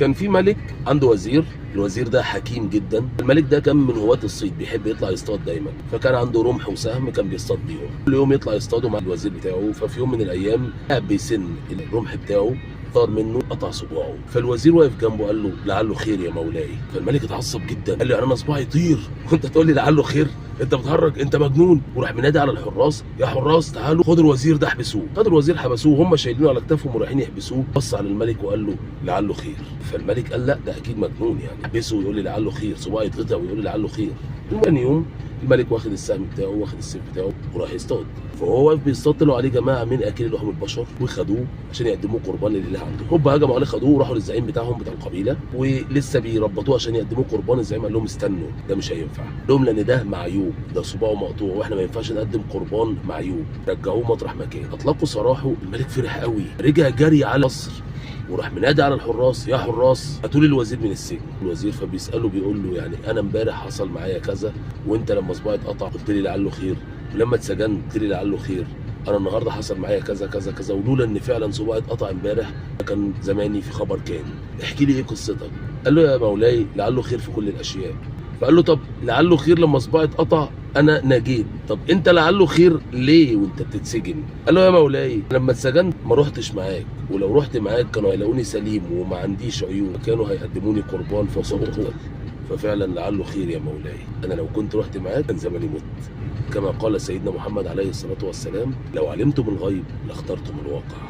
كان في ملك عنده وزير، الوزير ده حكيم جدا. الملك ده كان من هواة الصيد، بيحب يطلع يصطاد دايما، فكان عنده رمح وسهم كان بيصطاد بيهم. كل يوم يطلع يصطادوا مع الوزير بتاعه. ففي يوم من الايام قاعد بيسن الرمح بتاعه، طار منه قطع صباعه. فالوزير واقف جنبه قال له لعله خير يا مولاي. فالملك اتعصب جدا، قال له يعني انا صباعي يطير وانت تقول لي لعله خير؟ انت بتهرج، انت مجنون. وراح منادي على الحراس، يا حراس تعالوا خدوا الوزير ده احبسوه. خدوا الوزير حبسوه وهم شايلينه على كتافهم ورايحين يحبسوه. بص على الملك وقال له لعله خير. فالملك قال لا ده اكيد مجنون، يعني احبسه ويقول لي لعله خير، صباعي يتقطع ويقول لي لعله خير. ثاني يوم الملك واخد السهم بتاعه واخد السيف بتاعه وراح يصطاد. فهو واقف بيصطاد، طلعوا عليه جماعه من اكل لحوم البشر وخدوه عشان يقدموه قربان لله عندهم. هوب هجموا عليه خدوه وراحوا للزعيم بتاعهم بتاع القبيله، ولسه بيربطوه عشان يقدموه قربان. الزعيم قال لهم استنوا، ده مش هينفع لهم لان ده معيوب، ده صباعه مقطوع واحنا ما ينفعش نقدم قربان معيوب. رجعوه مطرح مكان، اطلقوا سراحه. الملك فرح قوي، رجع جري على القصر وراح منادي على الحراس، يا حراس هاتوا لي الوزير من السجن. الوزير فبيساله بيقول له يعني انا امبارح حصل معايا كذا، وانت لما صباعي اتقطع قلت لي لعله خير، ولما اتسجنت قلت لي لعله خير. انا النهارده حصل معايا كذا كذا كذا، ولولا ان فعلا صباعي اتقطع امبارح كان زماني في خبر كان. احكي لي ايه قصتك؟ قال له يا مولاي لعله خير في كل الاشياء. فقال له طب لعله خير لما صباعي اتقطع انا نجيت، طب انت لعله خير ليه وانت بتتسجن؟ قال له يا مولاي لما اتسجنت ما رحتش معاك، ولو رحت معاك كانوا هيلاقوني سليم وما عنديش عيوب، كانوا هيقدموني قربان فصدقت. ففعلا لعله خير يا مولاي، انا لو كنت رحت معاك كان زماني مت. كما قال سيدنا محمد عليه الصلاه والسلام لو علمتم الغيب لاخترتم الواقع.